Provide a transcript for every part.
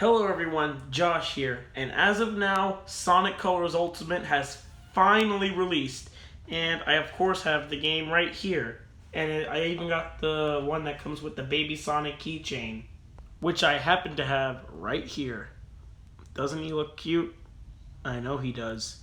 Hello everyone, Josh here, and as of now, Sonic Colors Ultimate has finally released, and I of course have the game right here, and I even got the one that comes with the Baby Sonic keychain, which I happen to have right here. Doesn't he look cute? I know he does.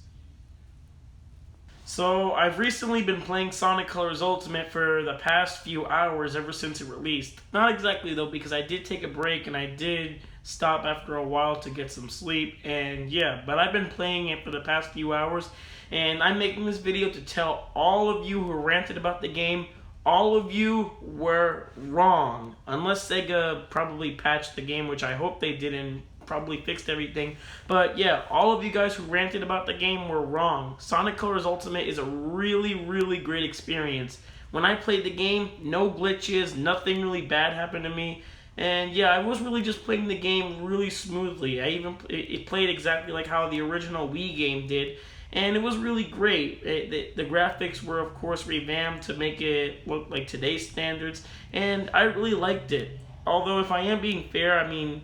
So, I've recently been playing Sonic Colors Ultimate for the past few hours ever since it released. Not exactly though, because I did take a break and I did stop after a while to get some sleep, and yeah, but I've been playing it for the past few hours, and I'm making this video to tell all of you who ranted about the game, all of you were wrong. Unless Sega probably patched the game, which I hope they did and probably fixed everything. But yeah, all of you guys who ranted about the game were wrong. Sonic Colors Ultimate is a really great experience. When I played the game, no glitches, nothing really bad happened to me. And yeah, I was really just playing the game really smoothly. It played exactly like how the original Wii game did. And it was really great. The graphics were of course revamped to make it look like today's standards. And I really liked it. Although if I am being fair, I mean,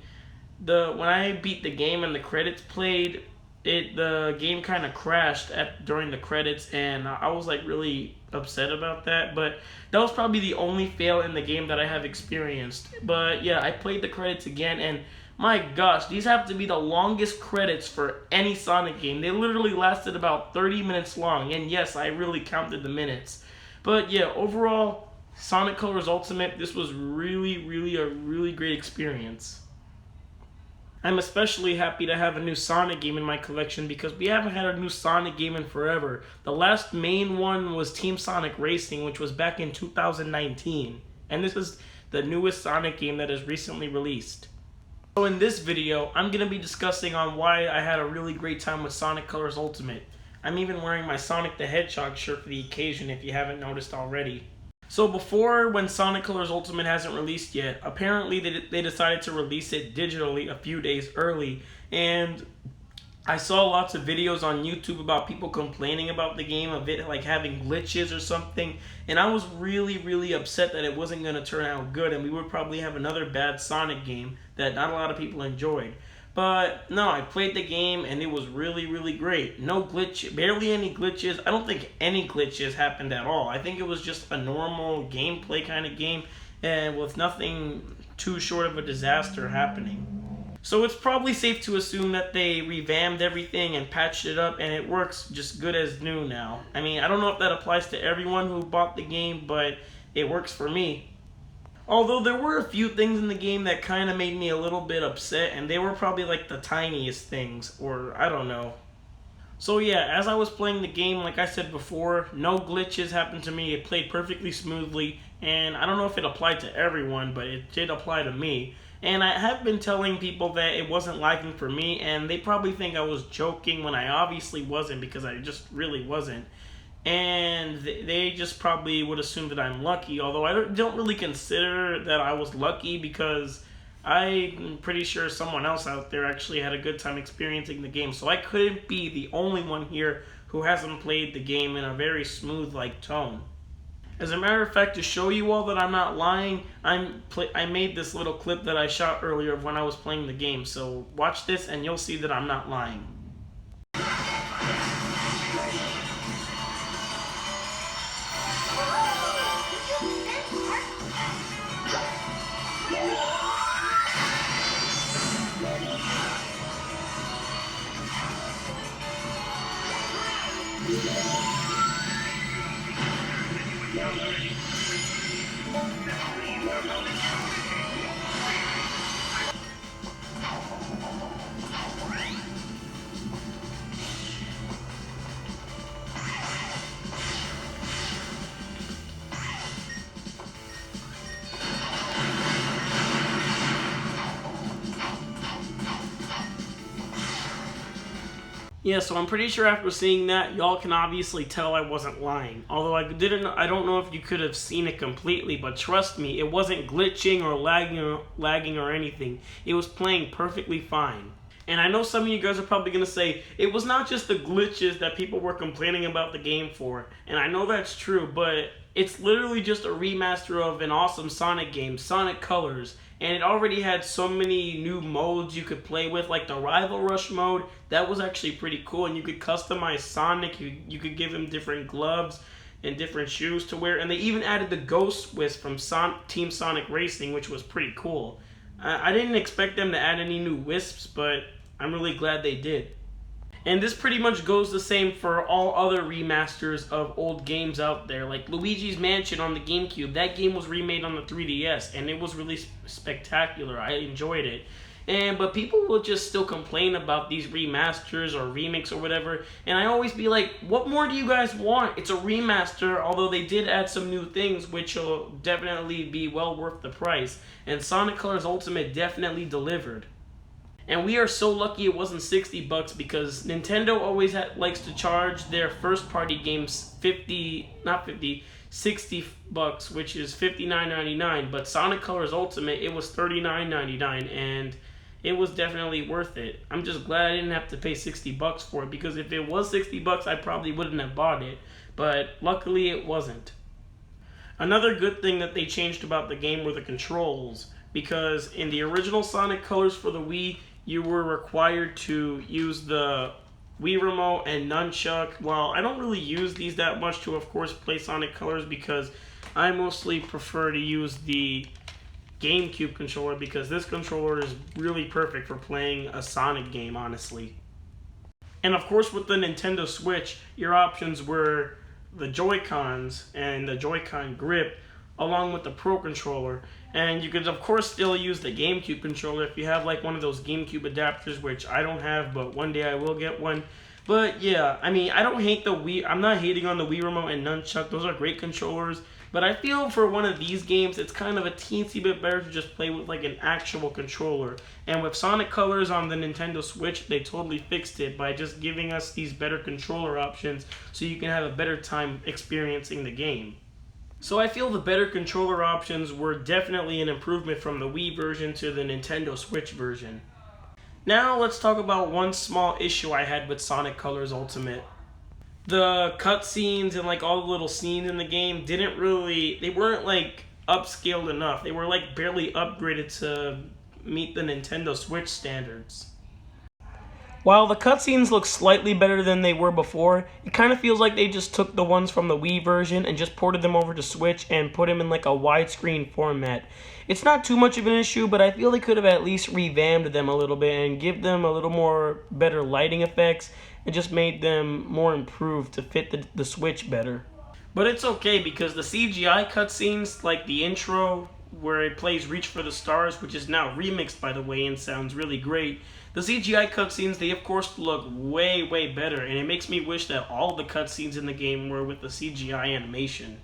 when I beat the game and the credits played, the game kind of crashed during the credits, and I was like really upset about that. But that was probably the only fail in the game that I have experienced. But yeah, I played the credits again, and my gosh, these have to be the longest credits for any Sonic game. They literally lasted about 30 minutes long, and yes, I really counted the minutes. But yeah, overall, Sonic Colors Ultimate, this was really a really great experience. I'm especially happy to have a new Sonic game in my collection because we haven't had a new Sonic game in forever. The last main one was Team Sonic Racing, which was back in 2019. And this is the newest Sonic game that is recently released. So in this video, I'm going to be discussing on why I had a really great time with Sonic Colors Ultimate. I'm even wearing my Sonic the Hedgehog shirt for the occasion if you haven't noticed already. So before, when Sonic Colors Ultimate hasn't released yet, apparently they decided to release it digitally a few days early, and I saw lots of videos on YouTube about people complaining about the game, of it like having glitches or something, and I was really upset that it wasn't going to turn out good and we would probably have another bad Sonic game that not a lot of people enjoyed. But no, I played the game and it was really great. No glitch, barely any glitches. I don't think any glitches happened at all. I think it was just a normal gameplay kind of game, and with nothing too short of a disaster happening. So it's probably safe to assume that they revamped everything and patched it up, and it works just good as new now. I mean, I don't know if that applies to everyone who bought the game, but it works for me. Although there were a few things in the game that kind of made me a little bit upset, and they were probably like the tiniest things, or I don't know. So yeah, as I was playing the game, like I said before, no glitches happened to me. It played perfectly smoothly, and I don't know if it applied to everyone, but it did apply to me. And I have been telling people that it wasn't lagging for me, and they probably think I was joking when I obviously wasn't, because I just really wasn't. And they just probably would assume that I'm lucky, although I don't really consider that I was lucky, because I'm pretty sure someone else out there actually had a good time experiencing the game, so I couldn't be the only one here who hasn't played the game in a very smooth-like tone. As a matter of fact, to show you all that I'm not lying, I made this little clip that I shot earlier of when I was playing the game, so watch this and you'll see that I'm not lying. Yeah, so I'm pretty sure after seeing that, y'all can obviously tell I wasn't lying. Although I don't know if you could have seen it completely, but trust me, it wasn't glitching or lagging or anything. It was playing perfectly fine. And I know some of you guys are probably going to say, it was not just the glitches that people were complaining about the game for. And I know that's true, but it's literally just a remaster of an awesome Sonic game, Sonic Colors. and it already had so many new modes you could play with, like the Rival Rush mode. That was actually pretty cool, and you could customize Sonic. You could give him different gloves and different shoes to wear, and they even added the Ghost Wisp from Team Sonic Racing, which was pretty cool. I didn't expect them to add any new wisps, but I'm really glad they did. And this pretty much goes the same for all other remasters of old games out there. Like Luigi's Mansion on the GameCube, that game was remade on the 3DS, and it was really spectacular. I enjoyed it. But people will just still complain about these remasters or remakes or whatever, and I always be like, what more do you guys want? It's a remaster, although they did add some new things, which will definitely be well worth the price. And Sonic Colors Ultimate definitely delivered. And we are so lucky it wasn't $60 because Nintendo always likes to charge their first party games $60, which is $59.99. But Sonic Colors Ultimate, it was $39.99, and it was definitely worth it. I'm just glad I didn't have to pay $60 for it, because if it was $60, I probably wouldn't have bought it. But luckily it wasn't. Another good thing that they changed about the game were the controls, because in the original Sonic Colors for the Wii, you were required to use the Wii Remote and Nunchuck. Well, I don't really use these that much to, of course, play Sonic Colors, because I mostly prefer to use the GameCube controller, because this controller is really perfect for playing a Sonic game, honestly. And of course, with the Nintendo Switch, your options were the Joy-Cons and the Joy-Con grip, along with the Pro Controller. And you could, of course, still use the GameCube controller if you have like one of those GameCube adapters, which I don't have, but one day I will get one. But yeah, I mean, I don't hate the Wii. I'm not hating on the Wii Remote and Nunchuck. Those are great controllers. But I feel for one of these games, it's kind of a teensy bit better to just play with like an actual controller. And with Sonic Colors on the Nintendo Switch, they totally fixed it by just giving us these better controller options so you can have a better time experiencing the game. So I feel the better controller options were definitely an improvement from the Wii version to the Nintendo Switch version. Now let's talk about one small issue I had with Sonic Colors Ultimate. The cutscenes and like all the little scenes in the game they weren't like upscaled enough. They were like barely upgraded to meet the Nintendo Switch standards. While the cutscenes look slightly better than they were before, it kind of feels like they just took the ones from the Wii version and just ported them over to Switch and put them in like a widescreen format. It's not too much of an issue, but I feel they could have at least revamped them a little bit and give them a little more better lighting effects and just made them more improved to fit the Switch better. But it's okay, because the CGI cutscenes, like the intro where it plays Reach for the Stars, which is now remixed by the way and sounds really great, the CGI cutscenes, they of course look way, way better, and it makes me wish that all the cutscenes in the game were with the CGI animation.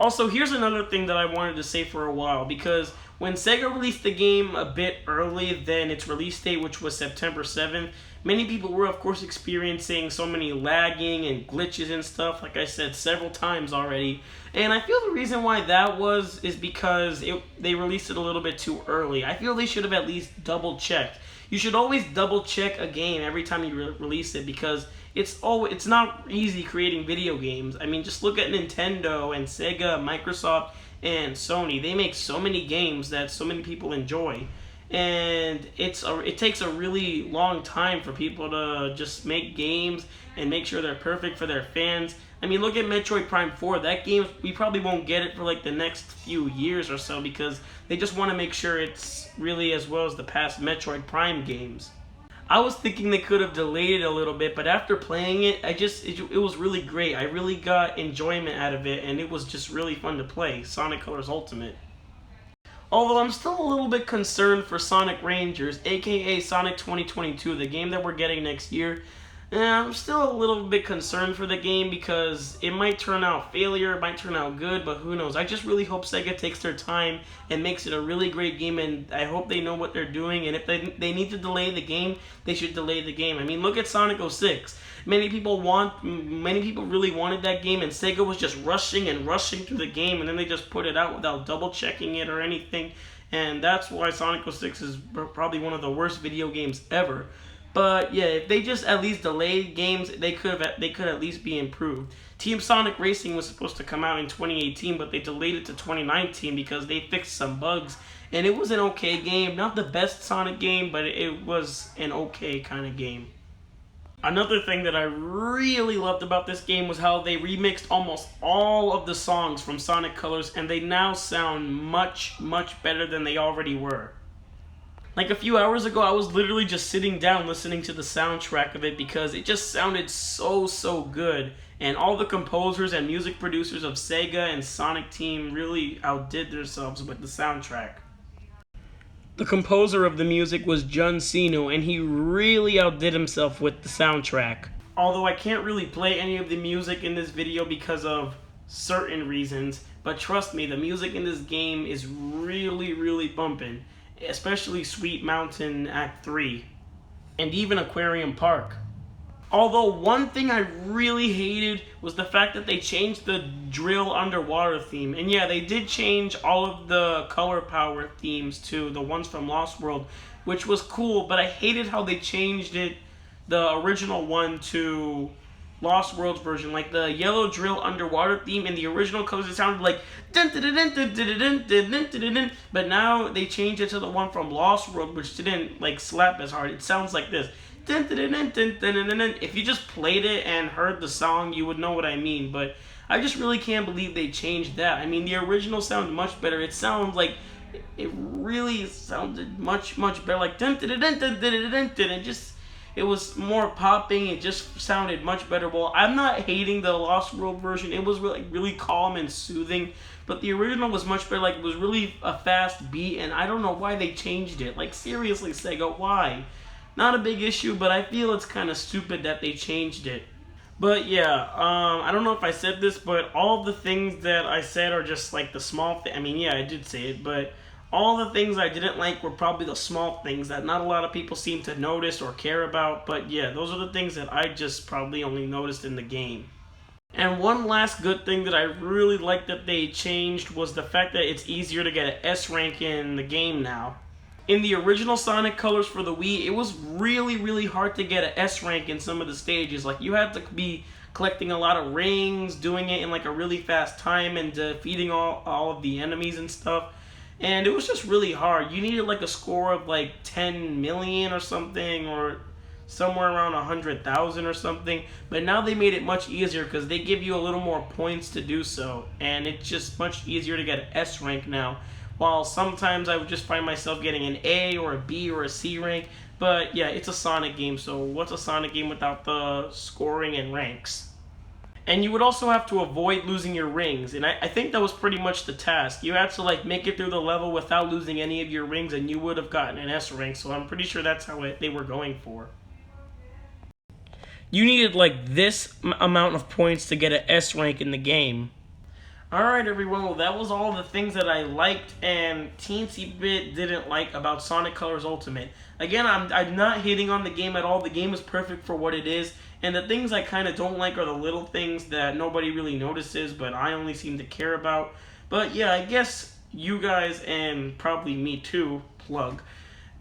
Also, here's another thing that I wanted to say for a while, because when Sega released the game a bit early than its release date, which was September 7th, many people were of course experiencing so many lagging and glitches and stuff, like I said several times already. And I feel the reason why that is because they released it a little bit too early. I feel they should have at least double checked. You should always double check a game every time you release it, because it's not easy creating video games. I mean, just look at Nintendo and Sega, Microsoft, and Sony. They make so many games that so many people enjoy. And it takes a really long time for people to just make games and make sure they're perfect for their fans. I mean, look at Metroid Prime 4. That game, we probably won't get it for like the next few years or so, because they just want to make sure it's really as well as the past Metroid Prime games. I was thinking they could have delayed it a little bit, but after playing it, it was really great. I really got enjoyment out of it, and it was just really fun to play, Sonic Colors Ultimate. Although I'm still a little bit concerned for Sonic Rangers, aka Sonic 2022, the game that we're getting next year. I'm still a little bit concerned for the game, because it might turn out failure, it might turn out good, but who knows. I just really hope Sega takes their time and makes it a really great game, and I hope they know what they're doing, and if they need to delay the game, they should delay the game. I mean, look at Sonic 06. Many people really wanted that game, and Sega was just rushing through the game, and then they just put it out without double checking it or anything, and that's why Sonic 06 is probably one of the worst video games ever. But yeah, if they just at least delayed games, they could at least be improved. Team Sonic Racing was supposed to come out in 2018, but they delayed it to 2019 because they fixed some bugs, and it was an okay game. Not the best Sonic game, but it was an okay kind of game. Another thing that I really loved about this game was how they remixed almost all of the songs from Sonic Colors, and they now sound much, much better than they already were. Like a few hours ago, I was literally just sitting down listening to the soundtrack of it because it just sounded so good. And all the composers and music producers of Sega and Sonic Team really outdid themselves with the soundtrack. The composer of the music was Jun Sino, and he really outdid himself with the soundtrack. Although I can't really play any of the music in this video because of certain reasons, but trust me, the music in this game is really bumping. Especially Sweet Mountain Act 3, and even Aquarium Park. Although one thing I really hated was the fact that they changed the drill underwater theme. And yeah, they did change all of the color power themes to the ones from Lost World, which was cool, but I hated how they changed it, the original one, to Lost World's version. Like the yellow drill underwater theme in the original colors, it sounded like dun dun dun dun dun dun dun dun dun, but now they changed it to the one from Lost World, which didn't like slap as hard. It sounds like this. Dun dun dun dun dun dun dun. If you just played it and heard the song, you would know what I mean. But I just really can't believe they changed that. I mean, the original sounded much better. It sounds like it really sounded much better. Like dun dun dun dun dun dun dun dun. It was more popping. It just sounded much better. Well, I'm not hating the Lost World version. It was really calm and soothing. But the original was much better. Like, it was really a fast beat. And I don't know why they changed it. Like, seriously, Sega, why? Not a big issue, but I feel it's kind of stupid that they changed it. But yeah, I don't know if I said this, but all of the things that I said are just like the small thing. I mean, yeah, I did say it, but all the things I didn't like were probably the small things that not a lot of people seem to notice or care about. But yeah, those are the things that I just probably only noticed in the game. And one last good thing that I really like that they changed was the fact that it's easier to get an S rank in the game now. In the original Sonic Colors for the Wii, it was really hard to get an S rank in some of the stages. Like, you had to be collecting a lot of rings, doing it in like a really fast time, and defeating all of the enemies and stuff. And it was just really hard. You needed like a score of like 10 million or something, or somewhere around 100,000 or something. But now they made it much easier because they give you a little more points to do so. And it's just much easier to get an S rank now. While sometimes I would just find myself getting an A or a B or a C rank. But yeah, it's a Sonic game, so what's a Sonic game without the scoring and ranks? And you would also have to avoid losing your rings, and I think that was pretty much the task. You had to like make it through the level without losing any of your rings, and you would have gotten an S rank, so I'm pretty sure that's how they were going for. You needed like this amount of points to get an S rank in the game. Alright everyone, well that was all the things that I liked and Teensy Bit didn't like about Sonic Colors Ultimate. Again, I'm not hating on the game at all. The game is perfect for what it is. And the things I kind of don't like are the little things that nobody really notices, but I only seem to care about. But yeah, I guess you guys, and probably me too, plug,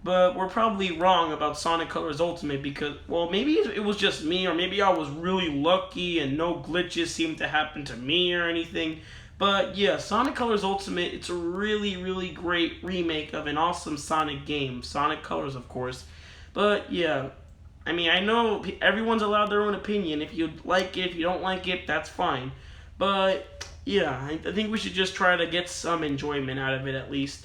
but we're probably wrong about Sonic Colors Ultimate because, well, maybe it was just me, or maybe I was really lucky and no glitches seemed to happen to me or anything. But yeah, Sonic Colors Ultimate, it's a really great remake of an awesome Sonic game. Sonic Colors, of course. But yeah, I mean, I know everyone's allowed their own opinion. If you like it, if you don't like it, that's fine. But yeah, I think we should just try to get some enjoyment out of it at least.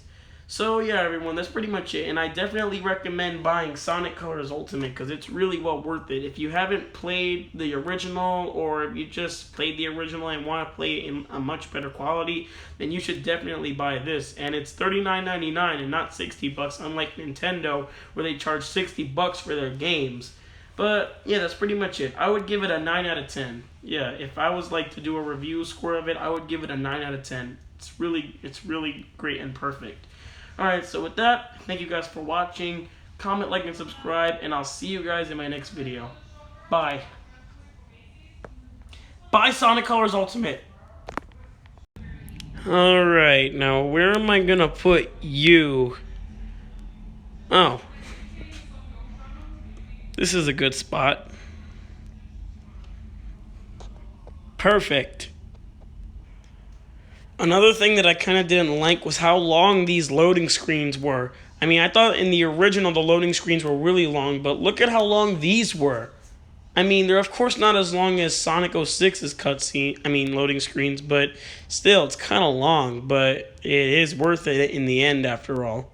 So yeah, everyone, that's pretty much it. And I definitely recommend buying Sonic Colors Ultimate because it's really well worth it. If you haven't played the original, or if you just played the original and want to play it in a much better quality, then you should definitely buy this. And it's $39.99 and not $60, unlike Nintendo where they charge $60 for their games. But yeah, that's pretty much it. I would give it a 9 out of 10. Yeah, if I was like to do a review score of it, I would give it a 9 out of 10. It's really great and perfect. Alright, so with that, thank you guys for watching. Comment, like, and subscribe, and I'll see you guys in my next video. Bye. Buy Sonic Colors Ultimate. Alright, now where am I gonna put you? Oh. This is a good spot. Perfect. Another thing that I kind of didn't like was how long these loading screens were. I mean, I thought in the original the loading screens were really long, but look at how long these were. I mean, they're of course not as long as Sonic 06's loading screens, but still, it's kind of long, but it is worth it in the end after all.